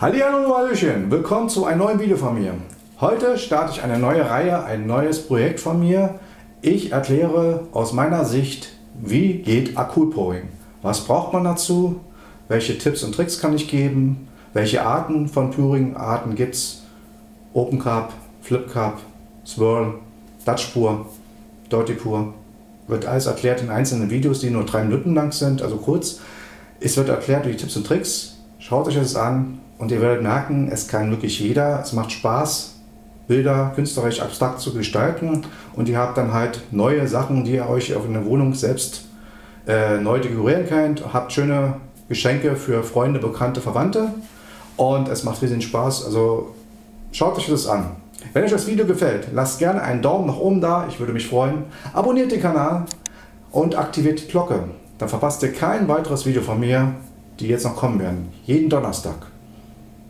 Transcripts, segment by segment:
Hallihallo, Hallöchen, willkommen zu einem neuen Video von mir. Heute starte ich eine neue Reihe, ein neues Projekt von mir. Ich erkläre aus meiner Sicht, wie geht Acrylpouring. Was braucht man dazu? Welche Tipps und Tricks kann ich geben? Welche Arten von Pouring-Arten gibt es? Open Cup, Flip Cup, Swirl, Dutch Pour, Dirty Pour. Wird alles erklärt in einzelnen Videos, die nur 3 Minuten lang sind, also kurz. Es wird erklärt durch Tipps und Tricks. Schaut euch das an und ihr werdet merken, es kann wirklich jeder. Es macht Spaß, Bilder künstlerisch abstrakt zu gestalten. Und ihr habt dann halt neue Sachen, die ihr euch auf eine Wohnung selbst neu dekorieren könnt. Habt schöne Geschenke für Freunde, Bekannte, Verwandte. Und es macht riesen Spaß. Also schaut euch das an. Wenn euch das Video gefällt, lasst gerne einen Daumen nach oben da. Ich würde mich freuen. Abonniert den Kanal und aktiviert die Glocke. Dann verpasst ihr kein weiteres Video von mir, die jetzt noch kommen werden. Jeden Donnerstag.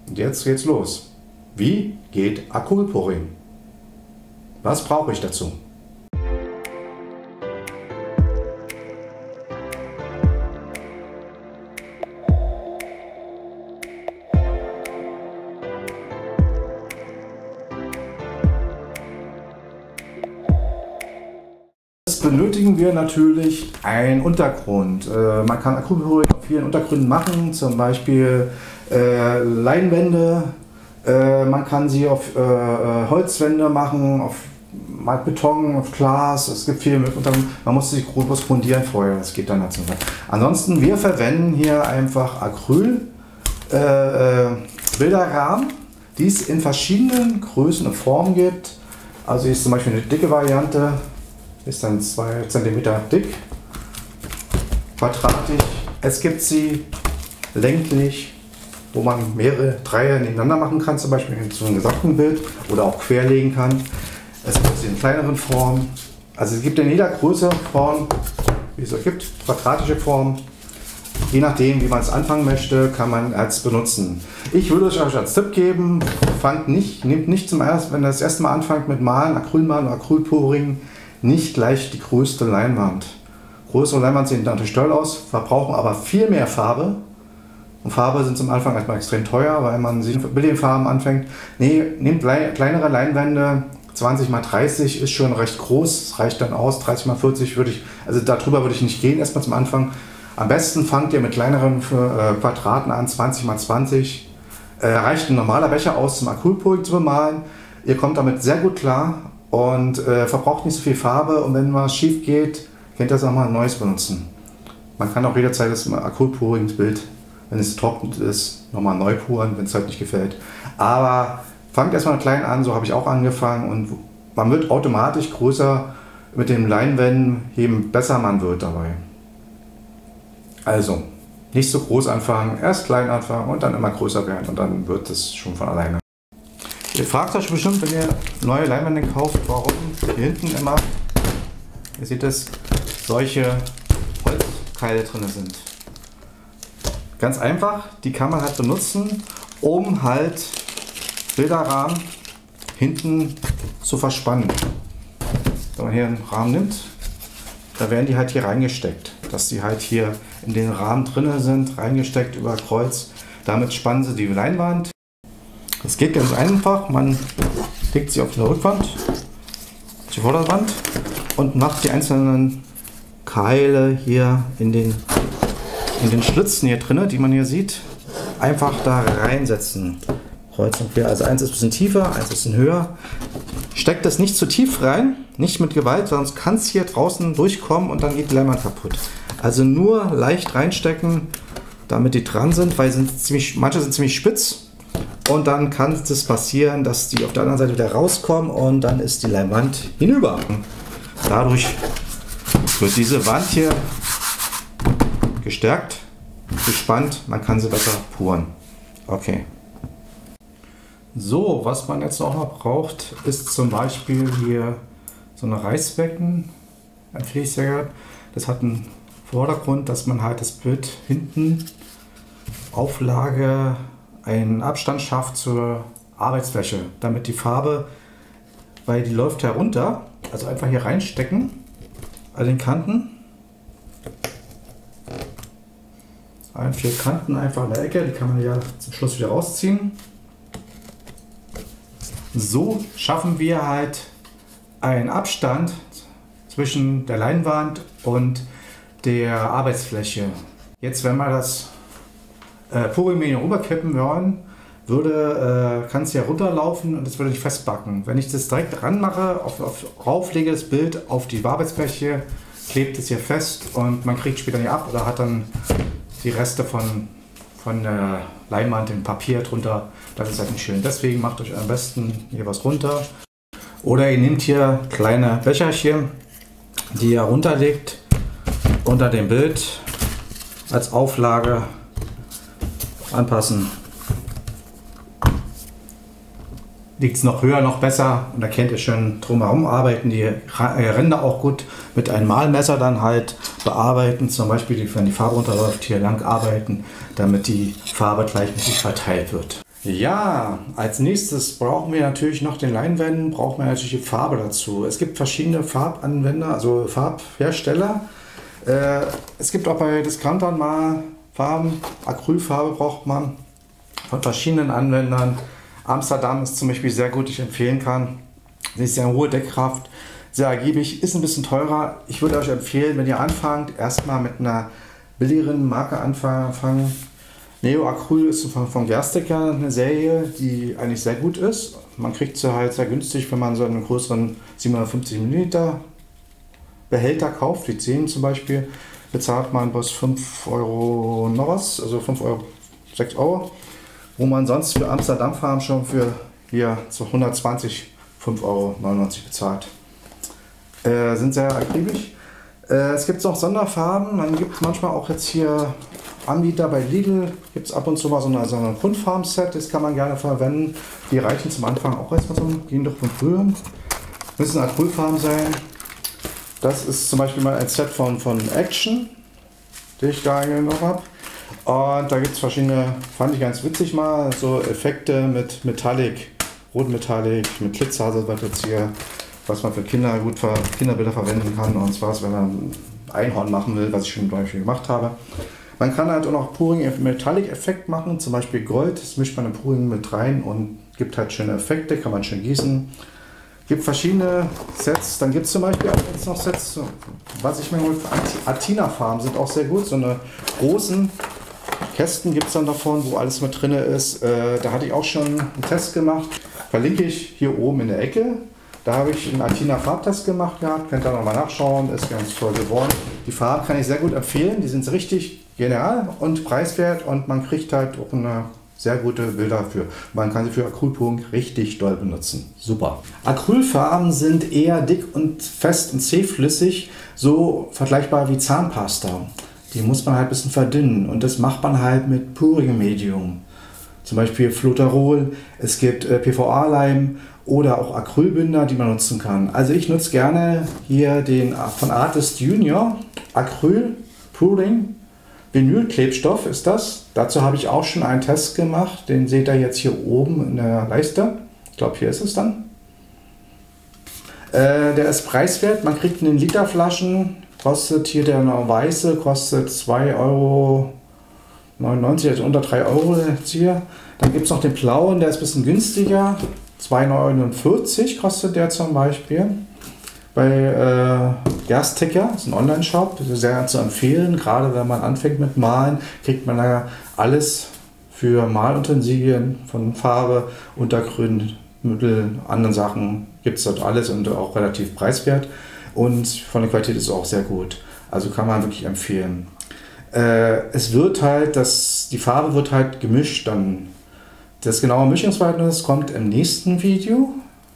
Und jetzt geht's los. Wie geht Acrylpouring? Was brauche ich dazu? Benötigen wir natürlich einen Untergrund. Man kann Acrylpouring auf vielen Untergründen machen, zum Beispiel Leinwände. Man kann sie auf Holzwände machen, auf Beton, auf Glas. Es gibt viele Untergründe. Man muss sie groß grundieren vorher, das geht dann dazu. Ansonsten, wir verwenden hier einfach Acryl Bilderrahmen, die es in verschiedenen Größen und Formen gibt. Also hier ist zum Beispiel eine dicke Variante. Ist dann 2 cm dick, quadratisch. Es gibt sie länglich, wo man mehrere Dreier nebeneinander machen kann, zum Beispiel in so einem gesamten Bild oder auch querlegen kann. Es gibt sie in kleineren Formen. Also es gibt in jeder Größe Form, wie es gibt, quadratische Form. Je nachdem, wie man es anfangen möchte, kann man es benutzen. Ich würde euch als Tipp geben, nehmt nicht zum ersten, wenn ihr das erste Mal anfangt mit Malen, Acrylmalen oder Acrylpouring, nicht gleich die größte Leinwand. Größere Leinwand sehen natürlich toll aus, verbrauchen aber viel mehr Farbe. Und Farbe sind zum Anfang erstmal extrem teuer, weil man mit billigen Farben anfängt. Nee, nehmt kleinere Leinwände, 20 x 30 ist schon recht groß, das reicht dann aus, 30 x 40 würde ich, also darüber würde ich nicht gehen, erstmal zum Anfang. Am besten fangt ihr mit kleineren Quadraten an, 20 x 20. Reicht ein normaler Becher aus zum Acrylpouring zu bemalen. Ihr kommt damit sehr gut klar. Und verbraucht nicht so viel Farbe, und wenn was schief geht, könnt ihr das auch mal ein neues benutzen. Man kann auch jederzeit das Acrylpouring-Bild, wenn es trocken ist, nochmal neu puren, wenn es halt nicht gefällt. Aber fangt erstmal klein an, so habe ich auch angefangen, und man wird automatisch größer mit den Leinwänden, je besser man wird dabei. Also, nicht so groß anfangen, erst klein anfangen und dann immer größer werden, und dann wird es schon von alleine. Ihr fragt euch bestimmt, wenn ihr neue Leinwände kauft, warum hier hinten immer, ihr seht es, solche Holzkeile drin sind. Ganz einfach, die kann man halt benutzen, um halt Bilderrahmen hinten zu verspannen. Wenn man hier einen Rahmen nimmt, da werden die halt hier reingesteckt, dass die halt hier in den Rahmen drin sind, reingesteckt über Kreuz. Damit spannen sie die Leinwand. Das geht ganz einfach, man legt sie auf die Rückwand, die Vorderwand, und macht die einzelnen Keile hier in den Schlitzen hier drin, die man hier sieht, einfach da reinsetzen. Kreuz und quer, also eins ist ein bisschen tiefer, eins ist ein bisschen höher. Steckt das nicht zu tief rein, nicht mit Gewalt, sonst kann es hier draußen durchkommen und dann geht die Leinwand kaputt. Also nur leicht reinstecken, damit die dran sind, weil manche sind ziemlich spitz. Und dann kann es passieren, dass die auf der anderen Seite wieder rauskommen, und dann ist die Leinwand hinüber. Dadurch wird diese Wand hier gestärkt, gespannt, man kann sie besser puren. Okay. So, was man jetzt auch noch braucht, ist zum Beispiel hier so ein Reißbecken, ein Fließjäger. Das hat einen Vordergrund, dass man halt das Bild hinten Auflage einen Abstand schafft zur Arbeitsfläche, damit die Farbe, weil die läuft herunter, also einfach hier reinstecken an den Kanten. 4 Kanten einfach in der Ecke, die kann man ja zum Schluss wieder rausziehen. So schaffen wir halt einen Abstand zwischen der Leinwand und der Arbeitsfläche. Jetzt, wenn wir das Puringmedium rüberkippen wollen, kann es ja runterlaufen und es würde nicht festbacken. Wenn ich das direkt ranmache, rauflege das Bild auf die Arbeitsfläche, klebt es hier fest und man kriegt später nicht ab oder hat dann die Reste von der Leinwand, dem Papier drunter. Das ist halt nicht schön. Deswegen macht euch am besten hier was runter. Oder ihr nehmt hier kleine Becherchen, die ihr runterlegt unter dem Bild als Auflage, anpassen. Liegt es noch höher, noch besser und da könnt ihr schön drumherum arbeiten. Die Ränder auch gut mit einem Malmesser dann halt bearbeiten. Zum Beispiel, wenn die Farbe runterläuft, hier lang arbeiten, damit die Farbe gleichmäßig verteilt wird. Ja, als nächstes brauchen wir natürlich noch den Leinwänden, brauchen wir natürlich die Farbe dazu. Es gibt verschiedene Farbanwender, also Farbhersteller. Es gibt auch bei Discountern mal Farben, Acrylfarbe braucht man von verschiedenen Anwendern. Amsterdam ist zum Beispiel sehr gut, ich empfehlen kann. Sie ist sehr hohe Deckkraft, sehr ergiebig, ist ein bisschen teurer. Ich würde euch empfehlen, wenn ihr anfangt, erstmal mit einer billigeren Marke anfangen. Neo Acryl ist von Gerstecker eine Serie, die eigentlich sehr gut ist. Man kriegt sie halt sehr günstig, wenn man so einen größeren 750 ml Behälter kauft, wie 10 zum Beispiel. Bezahlt man bis 5 Euro noch was, also 5 Euro, 6 Euro. Wo man sonst für Amsterdam-Farben schon für hier zu 120, 5,99 Euro bezahlt. Sind sehr akribisch. Es gibt noch Sonderfarben, man gibt manchmal auch jetzt hier Anbieter bei Lidl, gibt es ab und zu mal so ein Grundfarben-Set, das kann man gerne verwenden. Die reichen zum Anfang auch erstmal so, gehen doch von früher. Müssen Acrylfarben sein. Das ist zum Beispiel mal ein Set von Action, den ich da hier noch habe. Und da gibt es verschiedene, fand ich ganz witzig mal, so Effekte mit Metallic, Rotmetallic, mit Glitzer, also was jetzt hier, was man für Kinder gut für Kinderbilder verwenden kann. Und zwar, wenn man ein Einhorn machen will, was ich schon zum Beispiel gemacht habe. Man kann halt auch noch Puring Metallic Effekt machen, zum Beispiel Gold, das mischt man in Puring mit rein und gibt halt schöne Effekte, kann man schön gießen. Gibt verschiedene Sets, dann gibt es zum Beispiel auch jetzt noch Sets, was ich mir holt, Atina-Farben sind auch sehr gut, so eine großen Kästen gibt es dann davon, wo alles mit drin ist. Da hatte ich auch schon einen Test gemacht. Verlinke ich hier oben in der Ecke. Da habe ich einen Atina Farbtest gemacht gehabt. Könnt ihr nochmal nachschauen. Ist ganz toll geworden. Die Farben kann ich sehr gut empfehlen. Die sind richtig genial und preiswert. Und man kriegt halt auch eine sehr gute Bilder dafür. Man kann sie für Acrylpuring richtig doll benutzen. Super. Acrylfarben sind eher dick und fest und zähflüssig. So vergleichbar wie Zahnpasta. Die muss man halt ein bisschen verdünnen und das macht man halt mit Puringmedium. Zum Beispiel Flutarol, es gibt PVA-Leim oder auch Acrylbinder, die man nutzen kann. Also ich nutze gerne hier den von Artist Junior Acryl Puring Vinylklebstoff ist das. Dazu habe ich auch schon einen Test gemacht, den seht ihr jetzt hier oben in der Leiste. Ich glaube, hier ist es dann. Der ist preiswert, man kriegt in den Literflaschen. Kostet hier der weiße, kostet 2,99 Euro, also unter 3 Euro jetzt hier. Dann gibt es noch den blauen, der ist ein bisschen günstiger. 2,49 Euro kostet der zum Beispiel. Bei Gerstecker, das ist ein Online-Shop, sehr zu empfehlen. Gerade wenn man anfängt mit Malen, kriegt man da alles für Malutensilien von Farbe, Untergrund, Mittel, anderen Sachen. Gibt es dort alles und auch relativ preiswert. Und von der Qualität ist es auch sehr gut. Also kann man wirklich empfehlen. Es wird halt, die Farbe wird halt gemischt. Dann das genaue Mischungsverhältnis kommt im nächsten Video.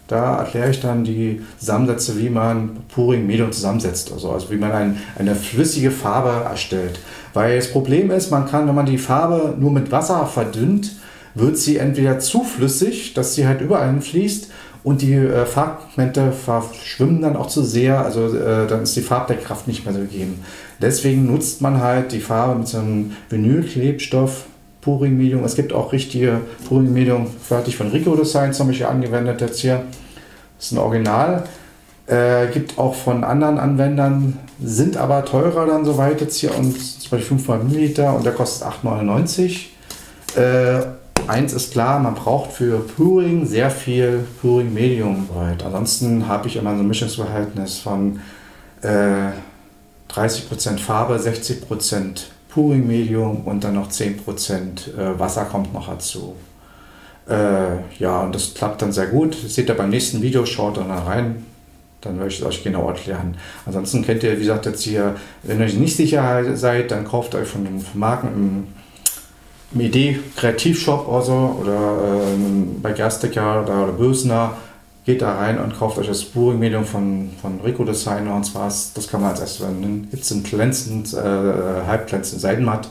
Da erkläre ich dann die Zusammensätze, wie man Puring Medium zusammensetzt. Also wie man eine flüssige Farbe erstellt. Weil das Problem ist, man kann, wenn man die Farbe nur mit Wasser verdünnt, wird sie entweder zu flüssig, dass sie halt überall fließt. Und die Farbpigmente verschwimmen dann auch zu sehr, also dann ist die Farbdeckkraft nicht mehr so gegeben. Deswegen nutzt man halt die Farbe mit so einem Vinylklebstoff, Puring-Medium. Es gibt auch richtige Puring-Medium, fertig von Rico Design zum Beispiel angewendet jetzt hier. Das ist ein Original. Gibt auch von anderen Anwendern, sind aber teurer dann soweit jetzt hier, und zum Beispiel 500 Milliliter und der kostet 8,99. Eins ist klar, man braucht für Puring sehr viel Puring Medium. Ansonsten habe ich immer so ein Mischungsverhältnis von 30% Farbe, 60% Puring Medium und dann noch 10% Wasser kommt noch dazu. Ja, und das klappt dann sehr gut. Das seht ihr beim nächsten Video, schaut dann rein, dann werde ich es euch genauer erklären. Ansonsten könnt ihr, wie gesagt, jetzt hier, wenn ihr euch nicht sicher seid, dann kauft euch von den Marken im ID-Kreativshop oder so, oder bei Gerstecker oder Bösner. Geht da rein und kauft euch das Puring-Medium von Rico Designer, und zwar das kann man als erstes verwenden. Gibt es ein glänzend, halbglänzend Seidenmatt.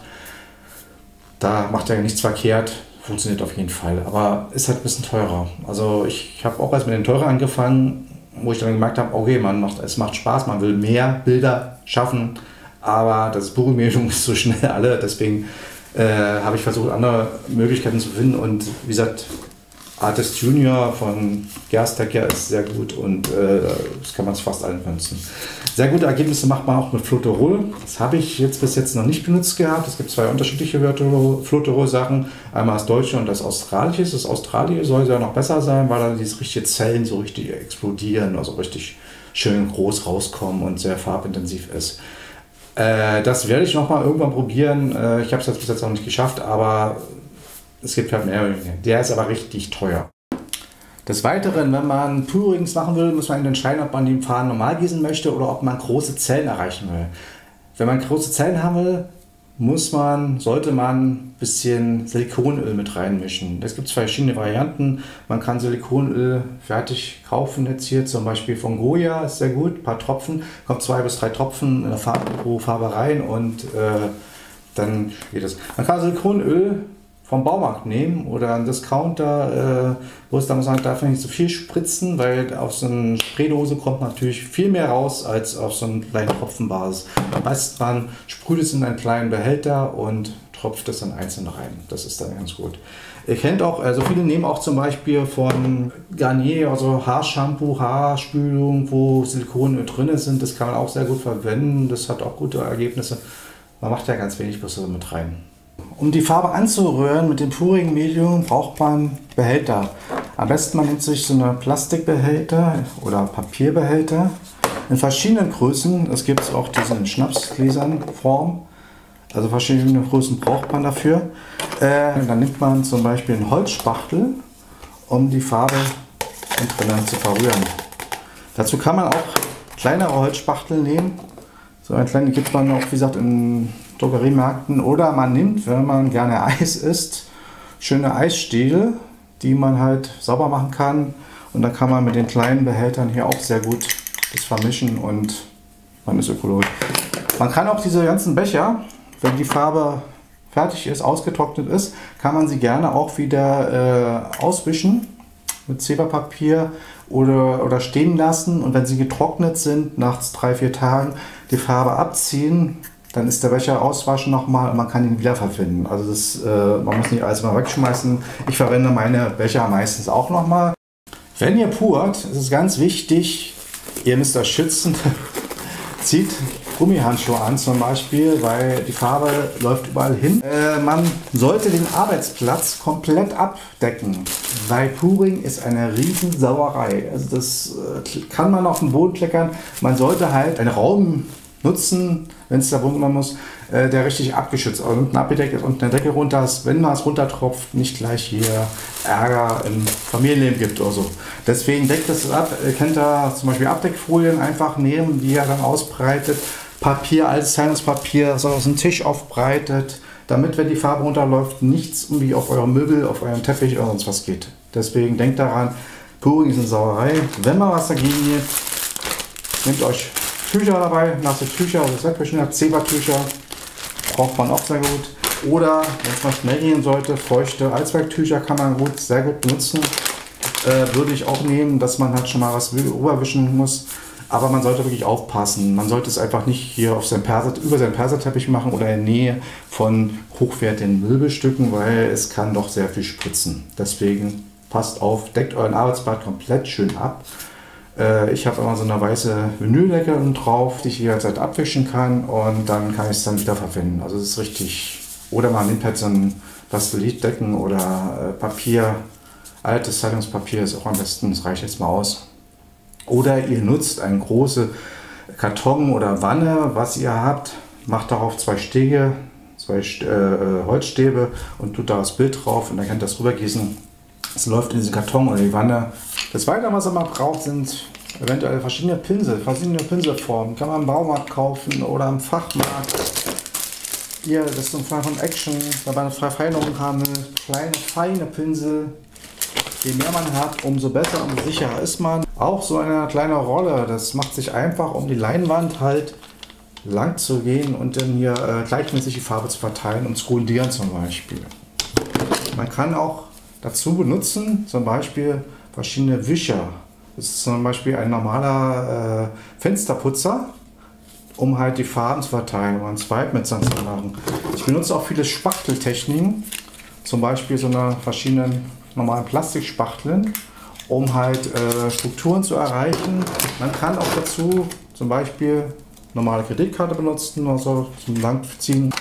Da macht er nichts verkehrt, funktioniert auf jeden Fall, aber ist halt ein bisschen teurer. Also ich habe auch erst mit den teurer angefangen, wo ich dann gemerkt habe, okay, es macht Spaß, man will mehr Bilder schaffen, aber das Puring-Medium ist so schnell alle, deswegen habe ich versucht, andere Möglichkeiten zu finden, und wie gesagt, Artist Junior von Gerstecker ist sehr gut, und das kann man zu fast allen benutzen. Sehr gute Ergebnisse macht man auch mit Floeterol. Das habe ich bis jetzt noch nicht benutzt gehabt. Es gibt zwei unterschiedliche Floeterol-Sachen. Einmal das deutsche und das australische. Das australische soll ja noch besser sein, weil dann diese richtigen Zellen so richtig explodieren, also richtig schön groß rauskommen und sehr farbintensiv ist. Das werde ich noch mal irgendwann probieren. Ich habe es bis jetzt noch nicht geschafft, aber es gibt halt mehr. Der ist aber richtig teuer. Des Weiteren, wenn man Purings machen will, muss man entscheiden, ob man den Faden normal gießen möchte oder ob man große Zellen erreichen will. Wenn man große Zellen haben will, sollte man ein bisschen Silikonöl mit reinmischen. Es gibt verschiedene Varianten. Man kann Silikonöl fertig kaufen, jetzt hier zum Beispiel von Goya, ist sehr gut, ein paar Tropfen, kommt 2 bis 3 Tropfen in der pro Farbe rein, und dann geht es. Man kann Silikonöl vom Baumarkt nehmen oder einen Discounter, da muss man dafür nicht so viel spritzen, weil auf so eine Spraydose kommt natürlich viel mehr raus als auf so einen kleinen Tropfenbasis. Am besten man sprüht es in einen kleinen Behälter und tropft es dann einzeln rein. Das ist dann ganz gut. Ihr kennt auch, also viele nehmen auch zum Beispiel von Garnier, also Haarshampoo, Haarspülung, wo Silikone drin sind. Das kann man auch sehr gut verwenden. Das hat auch gute Ergebnisse. Man macht ja ganz wenig bloß so mit rein. Um die Farbe anzurühren mit dem Puring-Medium braucht man Behälter. Am besten man nimmt sich so eine Plastikbehälter oder Papierbehälter in verschiedenen Größen. Es gibt auch diese in Schnapsgläsern-Form. Also verschiedene Größen braucht man dafür. Dann nimmt man zum Beispiel einen Holzspachtel, um die Farbe drinnen zu verrühren. Dazu kann man auch kleinere Holzspachtel nehmen. So einen kleinen gibt man auch, wie gesagt, in Drogeriemärkten, oder man nimmt, wenn man gerne Eis isst, schöne Eisstiele, die man halt sauber machen kann, und dann kann man mit den kleinen Behältern hier auch sehr gut das vermischen und man ist ökologisch. Man kann auch diese ganzen Becher, wenn die Farbe fertig ist, ausgetrocknet ist, kann man sie gerne auch wieder auswischen mit Zeberpapier oder stehen lassen, und wenn sie getrocknet sind, nach 3-4 Tagen die Farbe abziehen. Dann ist der Becher auswaschen nochmal und man kann ihn wiederverwenden. Also man muss nicht alles mal wegschmeißen. Ich verwende meine Becher meistens auch nochmal. Wenn ihr purt, ist es ganz wichtig, ihr müsst euch schützen. Zieht Gummihandschuhe an zum Beispiel, weil die Farbe läuft überall hin. Man sollte den Arbeitsplatz komplett abdecken, weil Puring ist eine riesen Sauerei. Also das kann man auf den Boden kleckern. Man sollte halt einen Raum nutzen, wenn es da runter muss, der richtig abgeschützt ist. Also unten abgedeckt ist und eine Decke runter ist, wenn was runtertropft, nicht gleich hier Ärger im Familienleben gibt oder so. Deswegen deckt es ab. Ihr könnt da zum Beispiel Abdeckfolien einfach nehmen, die ihr dann ausbreitet. Papier, altes Zeitungspapier, so aus dem Tisch aufbreitet, damit, wenn die Farbe runterläuft, nichts irgendwie auf eurem Möbel, auf eurem Teppich oder sonst was geht. Deswegen denkt daran, Puring ist eine Sauerei. Wenn mal was dagegen geht, nehmt euch Tücher dabei, nasse Tücher, also Wegwischen, Zebertücher, braucht man auch sehr gut. Oder, wenn es mal schnell gehen sollte, feuchte Allzwecktücher kann man sehr gut benutzen. Würde ich auch nehmen, dass man halt schon mal was überwischen muss. Aber man sollte wirklich aufpassen. Man sollte es einfach nicht hier über seinen Perserteppich machen oder in der Nähe von hochwertigen Möbelstücken, weil es kann doch sehr viel spritzen. Deswegen passt auf, deckt euren Arbeitsplatz komplett schön ab. Ich habe immer so eine weiße Vinyldecke drauf, die ich jederzeit abwischen kann und dann kann ich es dann wieder verwenden. Also es ist richtig. Oder man nimmt halt so ein Pastellitdecken oder Papier, altes Zeitungspapier ist auch am besten, das reicht jetzt mal aus. Oder ihr nutzt einen großen Karton oder Wanne, was ihr habt, macht darauf 2 Stege, 2 Holzstäbe und tut da das Bild drauf und dann könnt ihr das rübergießen. Es läuft in diesen Karton oder die Wanne. Das Weitere, was man braucht, sind eventuell verschiedene Pinselformen. Kann man im Baumarkt kaufen oder im Fachmarkt. Hier, das ist ein Fall von Action, da man eine Verfeinerung haben will. Kleine, feine Pinsel. Je mehr man hat, umso besser und sicherer ist man. Auch so eine kleine Rolle, das macht sich einfach, um die Leinwand halt lang zu gehen und dann hier gleichmäßig die Farbe zu verteilen und zu grundieren zum Beispiel. Man kann auch dazu benutzen, zum Beispiel verschiedene Wischer. Das ist zum Beispiel ein normaler Fensterputzer, um halt die Farben zu verteilen, um ein Zweitmesser zu machen. Ich benutze auch viele Spachteltechniken, zum Beispiel so eine verschiedenen normalen Plastikspachteln, um halt Strukturen zu erreichen. Man kann auch dazu zum Beispiel normale Kreditkarte benutzen, also zum Langziehen.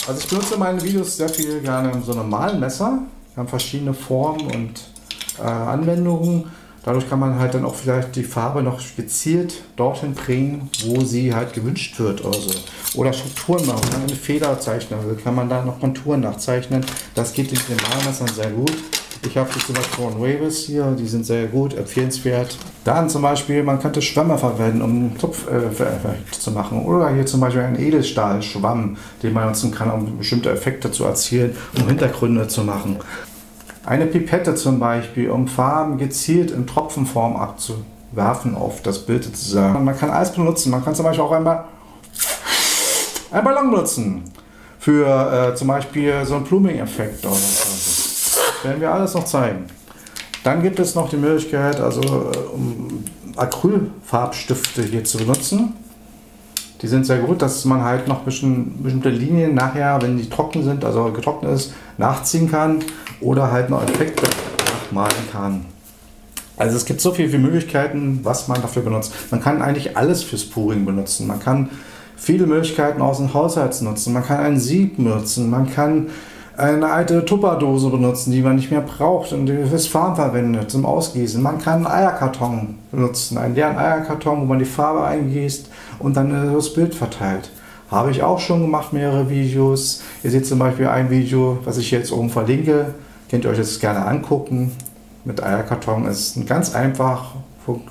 Also ich benutze in meinen Videos sehr viel gerne so normalen Messer. Wir haben verschiedene Formen und Anwendungen. Dadurch kann man halt dann auch vielleicht die Farbe noch gezielt dorthin bringen, wo sie halt gewünscht wird oder so. Oder Strukturen machen, wenn man eine Feder zeichnen will, kann man da noch Konturen nachzeichnen. Das geht in den Malmessern sehr gut. Ich habe die zum Beispiel von Waves hier, die sind sehr gut, empfehlenswert. Dann zum Beispiel, man könnte Schwämme verwenden, um einen Tupf zu machen. Oder hier zum Beispiel einen Edelstahlschwamm, den man nutzen kann, um bestimmte Effekte zu erzielen, um Hintergründe zu machen. Eine Pipette zum Beispiel, um Farben gezielt in Tropfenform abzuwerfen auf das Bild sozusagen. Man kann alles benutzen. Man kann zum Beispiel auch einmal einen Ballon benutzen für zum Beispiel so einen Pluming-Effekt oder so. Das werden wir alles noch zeigen. Dann gibt es noch die Möglichkeit, also um Acrylfarbstifte hier zu benutzen. Die sind sehr gut, dass man halt noch bestimmte Linien nachher, wenn die trocken sind, also getrocknet ist, nachziehen kann oder halt noch Effekte nachmalen kann. Also es gibt so viele Möglichkeiten, was man dafür benutzt. Man kann eigentlich alles fürs Pouring benutzen. Man kann viele Möglichkeiten aus dem Haushalt nutzen. Man kann ein Sieb benutzen. Man kann eine alte Tupperdose benutzen, die man nicht mehr braucht und die fürs Farben verwendet, zum Ausgießen. Man kann einen Eierkarton benutzen, einen leeren Eierkarton, wo man die Farbe eingießt und dann das Bild verteilt. Habe ich auch schon gemacht, mehrere Videos. Ihr seht zum Beispiel ein Video, was ich jetzt oben verlinke. Könnt ihr euch das gerne angucken. Mit Eierkarton ist ganz einfach,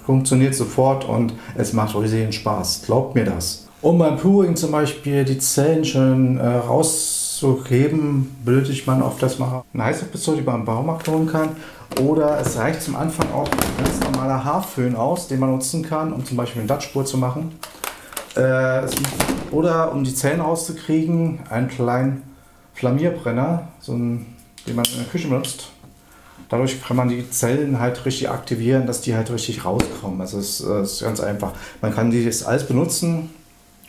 funktioniert sofort und es macht riesigen Spaß. Glaubt mir das. Um beim Pouring zum Beispiel die Zellen schön rauszugeben, benötigt man oft das mal eine Heißluftpistole, die man im Baumarkt holen kann. Oder es reicht zum Anfang auch ein ganz normaler Haarföhn aus, den man nutzen kann, um zum Beispiel eine Dutchspur zu machen. Oder um die Zellen rauszukriegen, einen kleinen Flammierbrenner, den man in der Küche benutzt. Dadurch kann man die Zellen halt richtig aktivieren, dass die halt richtig rauskommen. Also es ist ganz einfach. Man kann das alles benutzen,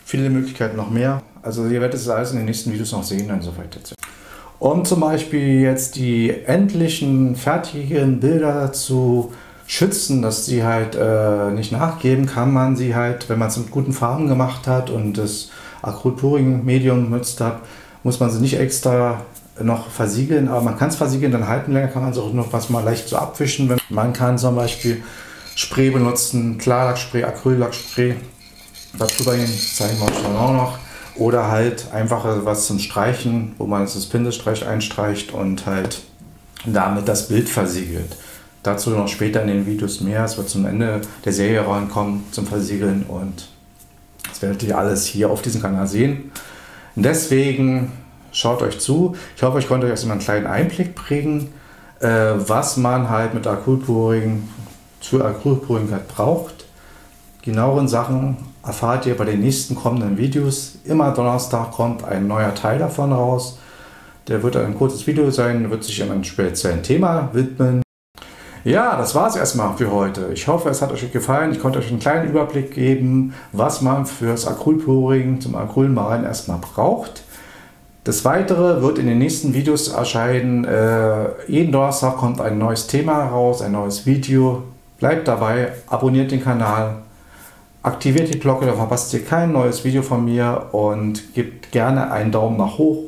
viele Möglichkeiten noch mehr. Also ihr werdet es alles in den nächsten Videos noch sehen, dann soweit jetzt. Um zum Beispiel jetzt die endlichen fertigen Bilder zu schützen, dass sie halt nicht nachgeben, kann man sie halt, wenn man es mit guten Farben gemacht hat und das Acryl-Pouring-Medium benutzt hat, muss man sie nicht extra noch versiegeln, aber man kann es versiegeln, dann halten länger, kann man es auch noch was mal leicht so abwischen. Man kann zum Beispiel Spray benutzen, Klarlackspray, Acryllackspray, darüber hin zeigen wir euch dann auch noch. Oder halt einfach was zum Streichen, wo man das Pinselstreich einstreicht und halt damit das Bild versiegelt. Dazu noch später in den Videos mehr. Es wird zum Ende der Serie rankommen zum Versiegeln und das werdet ihr alles hier auf diesem Kanal sehen. Und deswegen schaut euch zu. Ich hoffe, ich konnte euch erstmal einen kleinen Einblick bringen, was man halt mit Acrylpouring für Acrylpouring halt braucht. Genaueren Sachen erfahrt ihr bei den nächsten kommenden Videos. Immer Donnerstag kommt ein neuer Teil davon raus. Der wird ein kurzes Video sein, wird sich einem speziellen Thema widmen. Ja, das war es erstmal für heute. Ich hoffe, es hat euch gefallen. Ich konnte euch einen kleinen Überblick geben, was man fürs Acrylpouring zum Acrylmalen erstmal braucht. Das Weitere wird in den nächsten Videos erscheinen. Jeden Donnerstag kommt ein neues Thema raus, ein neues Video. Bleibt dabei, abonniert den Kanal, aktiviert die Glocke, dann verpasst ihr kein neues Video von mir und gebt gerne einen Daumen nach hoch,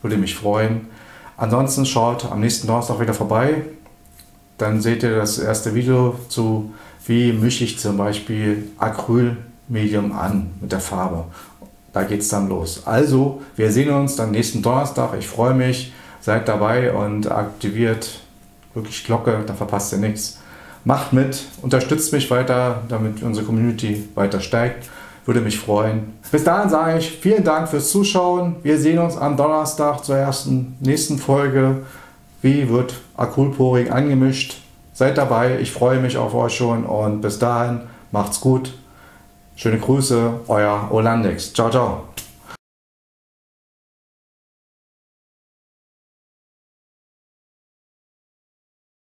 würde mich freuen. Ansonsten schaut am nächsten Donnerstag wieder vorbei, dann seht ihr das erste Video zu, wie mische ich zum Beispiel Acrylmedium an mit der Farbe. Da geht es dann los. Also, wir sehen uns dann nächsten Donnerstag. Ich freue mich, seid dabei und aktiviert wirklich Glocke, da verpasst ihr nichts. Macht mit, unterstützt mich weiter, damit unsere Community weiter steigt. Würde mich freuen. Bis dahin sage ich vielen Dank fürs Zuschauen. Wir sehen uns am Donnerstag zur nächsten Folge. Wie wird Acrylporing angemischt? Seid dabei, ich freue mich auf euch schon und bis dahin macht's gut. Schöne Grüße, euer Olandix. Ciao, ciao.